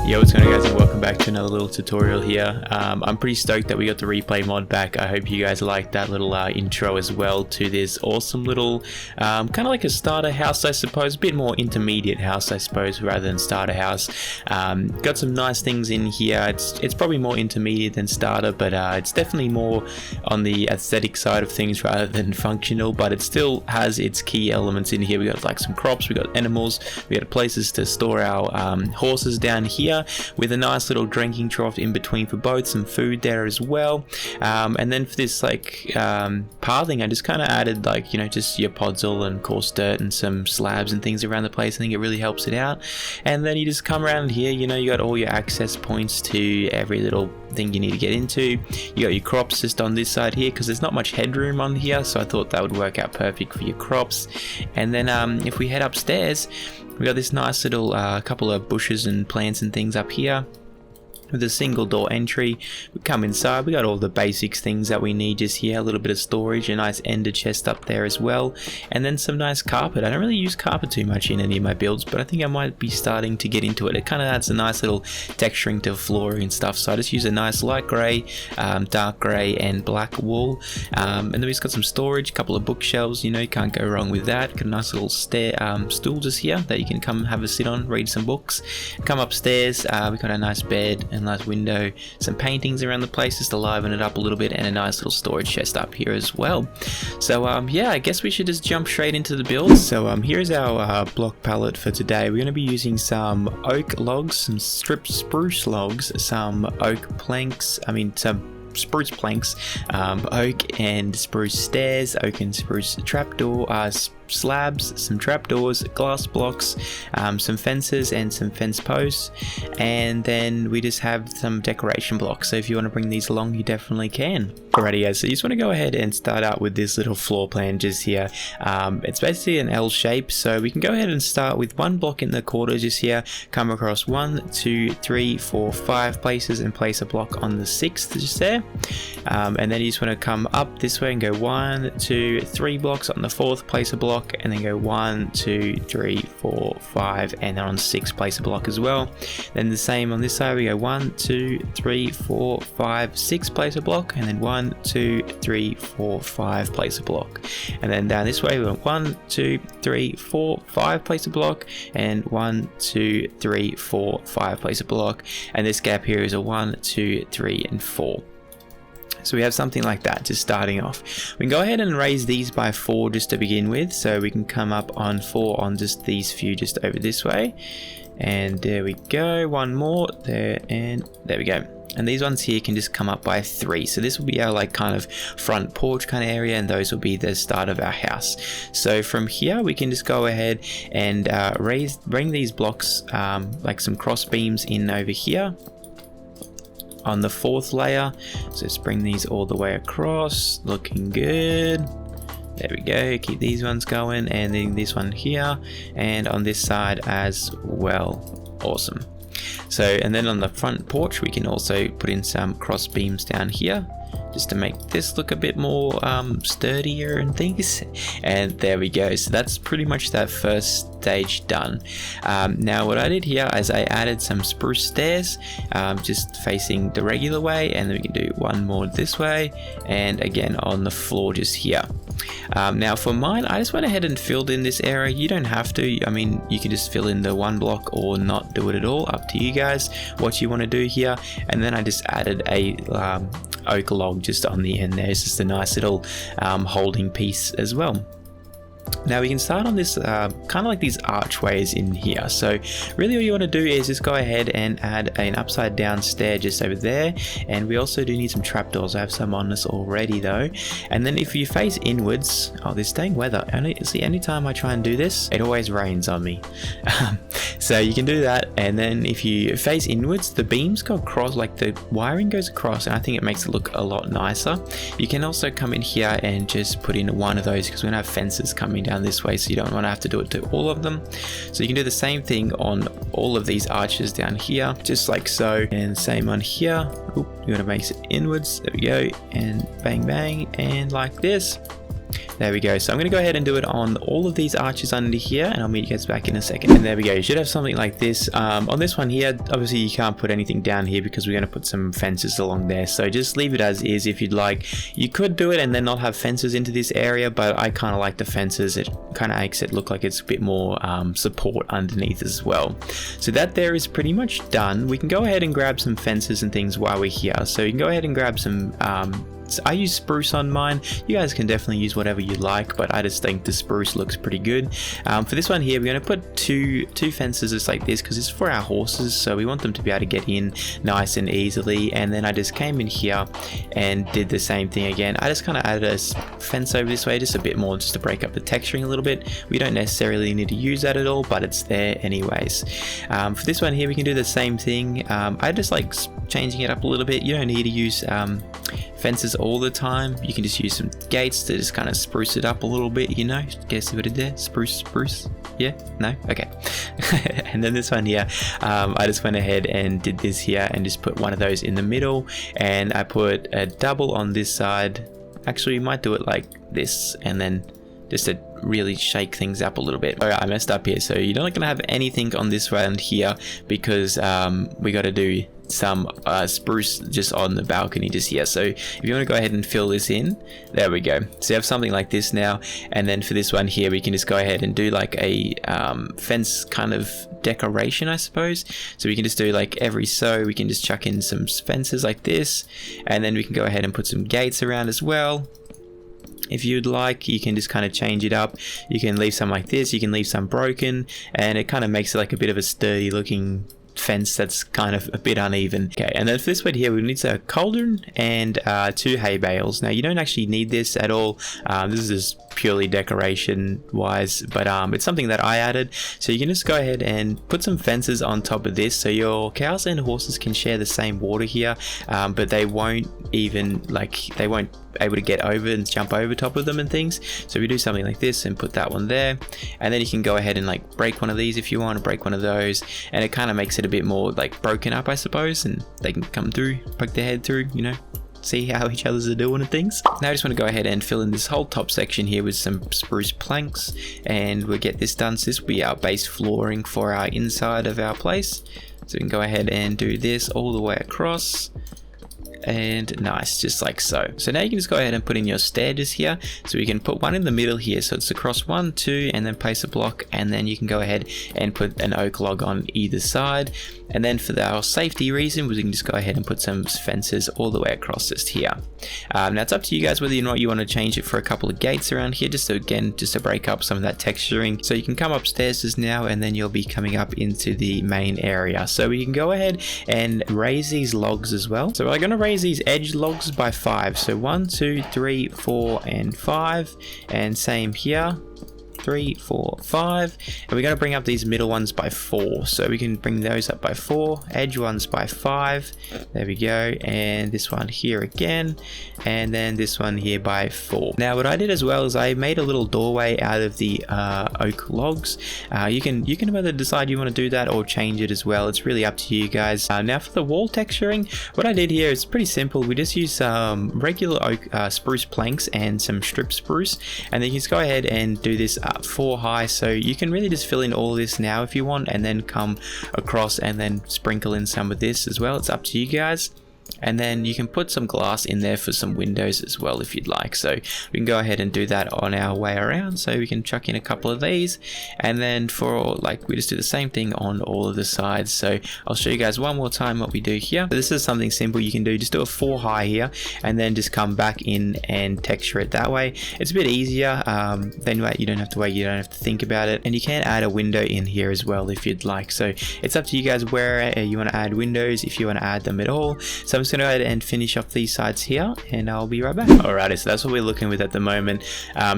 Yo, what's going on, guys, and welcome back to another little tutorial here. I'm pretty stoked that we got the replay mod back. I hope you guys liked that little intro as well to this awesome little kind of like a starter house, I suppose, a bit more intermediate house, I suppose, rather than starter house. Got some nice things in here. It's probably more intermediate than starter, but it's definitely more on the aesthetic side of things rather than functional, but it still has its key elements in here. We got like some crops, we got animals, we got places to store our horses down here, with a nice little drinking trough in between for both, some food there as well. And then for this like pathing, I just kind of added like, you know, just your podzol and coarse dirt and some slabs and things around the place. I think it really helps it out. And then you just come around here, you know, you got all your access points to every little thing you need to get into. You got your crops just on this side here because there's not much headroom on here, so I thought that would work out perfect for your crops. And then if we head upstairs, we got this nice little couple of bushes and plants and things up here with a single door entry. We come inside, we got all the basics things that we need just here, a little bit of storage, a nice ender chest up there as well, and then some nice carpet. I don't really use carpet too much in any of my builds, but I think I might be starting to get into it. It kind of adds a nice little texturing to flooring and stuff, so I just use a nice light grey, dark grey and black wool. And then we just got some storage, a couple of bookshelves, you know, you can't go wrong with that. Got a nice little stool just here that you can come have a sit on, read some books. Come upstairs, we got a nice bed and nice window, some paintings around the place just to liven it up a little bit, and a nice little storage chest up here as well. So yeah, I guess we should just jump straight into the build. So here's our block palette for today. We're going to be using some oak logs, some stripped spruce logs, some oak planks, some spruce planks, oak and spruce stairs, oak and spruce trapdoor, slabs, some trapdoors, glass blocks, some fences and some fence posts, and then we just have some decoration blocks. So if you want to bring these along, you definitely can. Alrighty guys, so you just want to go ahead and start out with this little floor plan just here. It's basically an L shape, so we can go ahead and start with one block in the corner just here, come across 1, 2, 3, 4, 5 places and place a block on the 6th just there. And then you just want to come up this way and go 1, 2, 3 blocks on the 4th, place a block, and then go 1, 2, 3, 4, 5, and then on 6 place a block as well. Then the same on this side, we go 1, 2, 3, 4, 5, 6 place a block, and then 1, 2, 3, 4, 5 place a block. And then down this way we went 1, 2, 3, 4, 5 place a block, and 1, 2, 3, 4, 5 place a block. And this gap here is a 1, 2, 3, and 4. So we have something like that just starting off. We can go ahead and raise these by 4 just to begin with, so we can come up on 4 on just these few just over this way. And there we go, one more there, and there we go. And these ones here can just come up by 3. So this will be our like kind of front porch kind of area, and those will be the start of our house. So from here we can just go ahead and bring these blocks like some cross beams in over here on the 4th layer. So let's bring these all the way across, looking good. There we go, keep these ones going, and then this one here, and on this side as well. Awesome. So, and then on the front porch we can also put in some cross beams down here just to make this look a bit more sturdier and things. And there we go. So that's pretty much that first stage done. Now what I did here is I added some spruce stairs just facing the regular way, and then we can do one more this way, and again on the floor just here. Now for mine, I just went ahead and filled in this area. You don't have to, I mean, you can just fill in the one block or not do it at all, up to you guys what you want to do here. And then I just added a oak log just on the end there. It's just a nice little holding piece as well. Now we can start on this kind of like these archways in here. So really all you want to do is just go ahead and add an upside down stair just over there, and we also do need some trapdoors. I have some on this already though. And then if you face inwards, oh, this dang weather, anytime I try and do this, it always rains on me. So you can do that, and then if you face inwards, the beams go across, like the wiring goes across, and I think it makes it look a lot nicer. You can also come in here and just put in one of those, because we're going to have fences coming down this way, so you don't want to have to do it to all of them. So you can do the same thing on all of these arches down here, just like so, and same on here. Oop, you want to make it inwards, there we go, and bang bang, and like this. There we go. So I'm going to go ahead and do it on all of these arches under here, and I'll meet you guys back in a second. And there we go. You should have something like this. On this one here, obviously you can't put anything down here because we're going to put some fences along there. So just leave it as is if you'd like. You could do it and then not have fences into this area, but I kind of like the fences. It kind of makes it look like it's a bit more support underneath as well. So that there is pretty much done. We can go ahead and grab some fences and things while we're here. So you can go ahead and grab some I use spruce on mine. You guys can definitely use whatever you like, but I just think the spruce looks pretty good. For this one here, we're going to put two fences just like this because it's for our horses, so we want them to be able to get in nice and easily. And then I just came in here and did the same thing again. I just kind of added a fence over this way, just a bit more, just to break up the texturing a little bit. We don't necessarily need to use that at all, but it's there anyways. For this one here, we can do the same thing. I just like changing it up a little bit. You don't need to use fences all the time. You can just use some gates to just kind of spruce it up a little bit, you know. Guess what it did? Spruce. Yeah? No? Okay. And then this one here, I just went ahead and did this here and just put one of those in the middle, and I put a double on this side. Actually, you might do it like this, and then just to really shake things up a little bit. Alright, I messed up here, so you're not gonna have anything on this round here because we got to do some spruce just on the balcony just here. So if you want to go ahead and fill this in, there we go. So you have something like this now, and then for this one here, we can just go ahead and do like a fence kind of decoration, I suppose. So we can just do like we can just chuck in some fences like this, and then we can go ahead and put some gates around as well. If you'd like, you can just kind of change it up. You can leave some like this, you can leave some broken, and it kind of makes it like a bit of a sturdy looking fence that's kind of a bit uneven. Okay, and then for this one here, we need a cauldron and 2 hay bales. Now you don't actually need this at all. This is just purely decoration wise, but it's something that I added. So you can just go ahead and put some fences on top of this, so your cows and horses can share the same water here, but they won't able to get over and jump over top of them and things. So we do something like this and put that one there, and then you can go ahead and like break one of these if you want to break one of those, and it kind of makes it a bit more like broken up, I suppose, and they can come through, poke their head through, you know, see how each other's are doing and things. Now I just want to go ahead and fill in this whole top section here with some spruce planks, and we'll get this done. So this will be our base flooring for our inside of our place. So we can go ahead and do this all the way across. And nice, just like so. So now you can just go ahead and put in your stairs here. So we can put one in the middle here, so it's across 1, 2, and then place a block, and then you can go ahead and put an oak log on either side. And then for our safety reason, we can just go ahead and put some fences all the way across just here. Now it's up to you guys whether or not you want to change it for a couple of gates around here, just to break up some of that texturing. So you can come upstairs just now, and then you'll be coming up into the main area. So we can go ahead and raise these logs as well. So we're going to raise these edge logs by 5. So 1, 2, 3, 4, and 5, and same here. 3, 4, 5, and we're going to bring up these middle ones by 4, so we can bring those up by 4, edge ones by 5, there we go, and this one here again, and then this one here by 4. Now what I did as well is I made a little doorway out of the oak logs. You can either decide you want to do that or change it as well. It's really up to you guys. Now for the wall texturing, what I did here is pretty simple. We just use regular oak spruce planks and some strip spruce, and then you just go ahead and do this 4 high. So you can really just fill in all this now if you want, and then come across and then sprinkle in some of this as well. It's up to you guys. And then you can put some glass in there for some windows as well if you'd like. So we can go ahead and do that on our way around. So we can chuck in a couple of these, and then we just do the same thing on all of the sides. So I'll show you guys one more time what we do here. So this is something simple you can do. Just do a 4 high here, and then just come back in and texture it that way. It's a bit easier. Then you don't have to wait, you don't have to think about it. And you can add a window in here as well if you'd like. So it's up to you guys where you want to add windows, if you want to add them at all. So I'm just going to go ahead and finish off these sides here, and I'll be right back. Alrighty, so that's what we're looking with at the moment.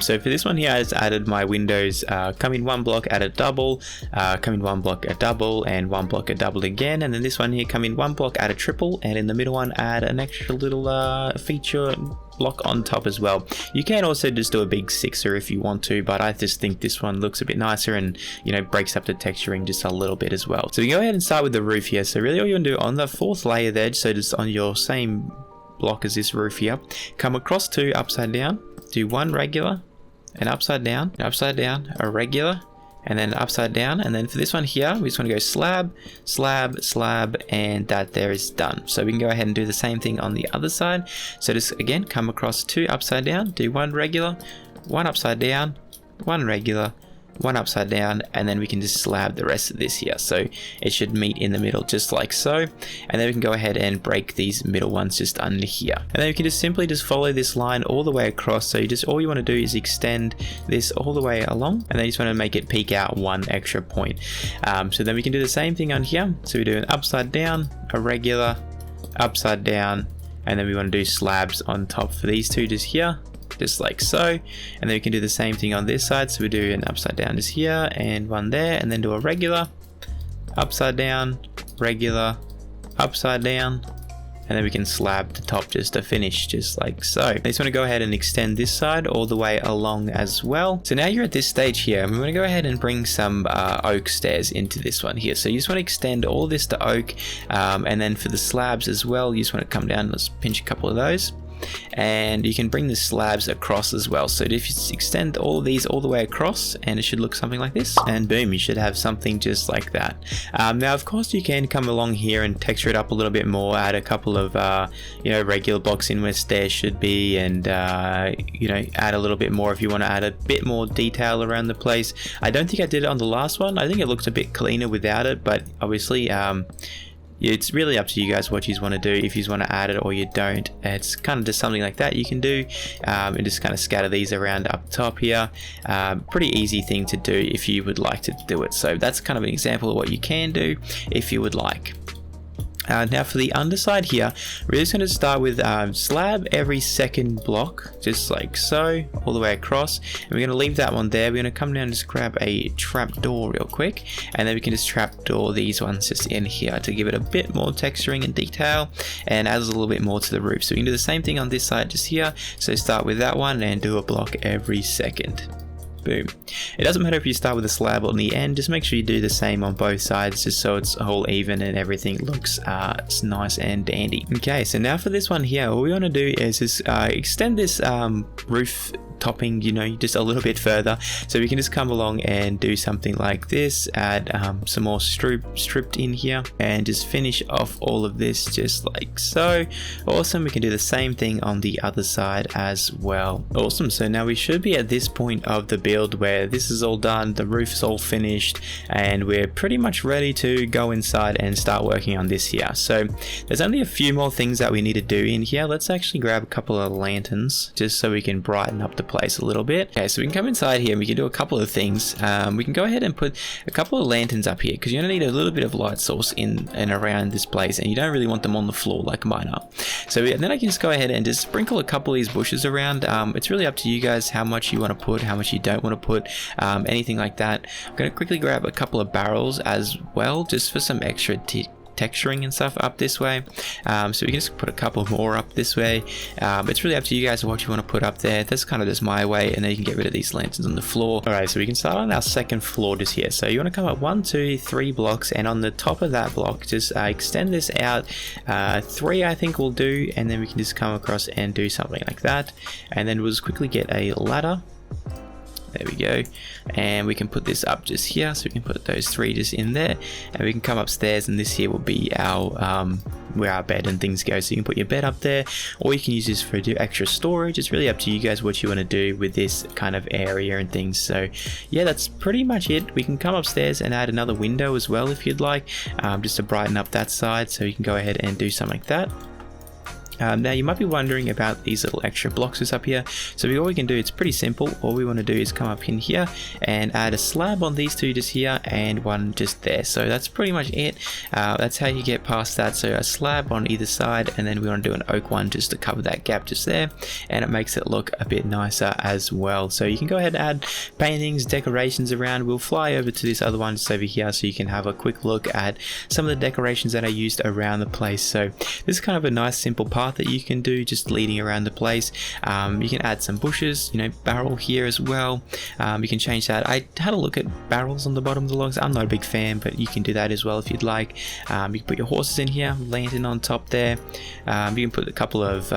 So for this one here, I just added my windows, come in 1 block, add a double, come in 1 block, a double, and 1 block, a double again. And then this one here, come in 1 block, add a triple, and in the middle one, add an extra little feature block on top as well. You can also just do a big 6er if you want to, but I just think this one looks a bit nicer and, you know, breaks up the texturing just a little bit as well. So you go ahead and start with the roof here. So really all you want to do on the 4th layer there, so just on your same block as this roof here. Come across 2 upside down, do 1 regular, an upside down, a regular, and then upside down. And then for this one here, we just want to go slab, slab, slab, and that there is done. So we can go ahead and do the same thing on the other side. So just again, come across 2 upside down, do 1 regular, 1 upside down, 1 regular, 1 upside down, and then we can just slab the rest of this here. So it should meet in the middle just like so. And then we can go ahead and break these middle ones just under here. And then we can just simply just follow this line all the way across. So all you want to do is extend this all the way along, and then you just want to make it peek out 1 extra point. So then we can do the same thing on here. So we do an upside down, a regular, upside down, and then we want to do slabs on top for these 2 just here, just like so. And then we can do the same thing on this side. So we do an upside down just here and 1 there, and then do a regular, upside down, regular, upside down, and then we can slab the top just to finish, just like so. I just want to go ahead and extend this side all the way along as well. So now you're at this stage here, and we want to go ahead and bring some oak stairs into this one here. So you just want to extend all this to oak, and then for the slabs as well, you just want to come down, let's pinch a couple of those. And you can bring the slabs across as well. So if you just extend all of these all the way across, and it should look something like this, and boom, you should have something just like that. Now of course you can come along here and texture it up a little bit more, add a couple of regular blocks in where stairs should be, and add a little bit more if you want to add a bit more detail around the place. I don't think I did it on the last one. I think it looks a bit cleaner without it, but obviously it's really up to you guys what you want to do, if you want to add it or you don't. It's kind of just something like that you can do, and just kind of scatter these around up top here. Pretty easy thing to do if you would like to do it. So that's kind of an example of what you can do if you would like. Now for the underside here, we're just going to start with slab every second block, just like so, all the way across. And we're going to leave that one there. We're going to come down and just grab a trap door real quick, and then we can just trap door these ones just in here to give it a bit more texturing and detail, and adds a little bit more to the roof. So we can do the same thing on this side just here. So start with that one and do a block every second. Boom. It doesn't matter if you start with a slab on the end, just make sure you do the same on both sides, just so it's all even and everything looks it's nice and dandy. Okay, so now for this one here, all we want to do is just extend this roof topping, just a little bit further. So we can just come along and do something like this, add some more stripped in here, and just finish off all of this just like so. Awesome. We can do the same thing on the other side as well. Awesome. So now we should be at this point of the build where this is all done, the roof is all finished, and we're pretty much ready to go inside and start working on this here. So there's only a few more things that we need to do in here. Let's actually grab a couple of lanterns just so we can brighten up the place a little bit. Okay, so we can come inside here and we can do a couple of things. We can go ahead and put a couple of lanterns up here, because you're going to need a little bit of light source in and around this place, and you don't really want them on the floor like mine are. So then I can just go ahead and just sprinkle a couple of these bushes around. It's really up to you guys how much you want to put, how much you don't want to put, anything like that. I'm going to quickly grab a couple of barrels as well, just for some extra texturing and stuff up this way. So we can just put a couple more up this way. It's really up to you guys what you want to put up there. That's kind of just my way, and then you can get rid of these lanterns on the floor. Alright, so we can start on our second floor just here. So you want to come up 1, 2, 3 blocks, and on the top of that block just extend this out 3 I think will do, and then we can just come across and do something like that, and then we'll just quickly get a ladder. There we go, and we can put this up just here, so we can put those 3 just in there, and we can come upstairs, and this here will be our where our bed and things go. So you can put your bed up there, or you can use this for extra storage. It's really up to you guys what you want to do with this kind of area and things. So yeah, that's pretty much it. We can come upstairs and add another window as well if you'd like, just to brighten up that side, so you can go ahead and do something like that. Now you might be wondering about these little extra blocks up here. So all we can do, it's pretty simple. All we want to do is come up in here and add a slab on these 2 just here, and 1 just there. So that's pretty much it. That's how you get past that. So a slab on either side, and then we want to do an oak one just to cover that gap just there, and it makes it look a bit nicer as well. So you can go ahead and add paintings, decorations around. We'll fly over to this other one just over here, so you can have a quick look at some of the decorations that I used around the place. So this is kind of a nice simple part. path that you can do just leading around the place. You can add some bushes, you know, barrel here as well. You can change that. I had a look at barrels on the bottom of the logs. I'm not a big fan, but you can do that as well if you'd like. You can put your horses in here, lantern on top there. You can put a couple of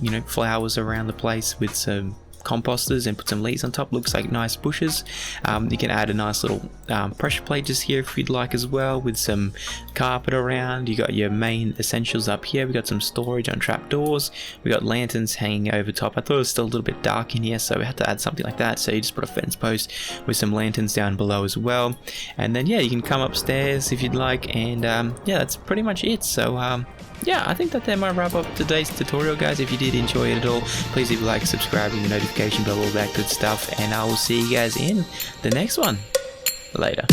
you know, flowers around the place with some composters and put some leaves on top. Looks like nice bushes. You can add a nice little pressure plate just here if you'd like as well, with some carpet around. You got your main essentials up here. We got some storage on trapdoors. We got lanterns hanging over top. I thought it was still a little bit dark in here, so we had to add something like that. So you just put a fence post with some lanterns down below as well. And then yeah, you can come upstairs if you'd like, and yeah, that's pretty much it. So yeah, I think that might wrap up today's tutorial, guys. If you did enjoy it at all, please leave a like, subscribe, and the notification bell, all that good stuff, and I will see you guys in the next one. Later.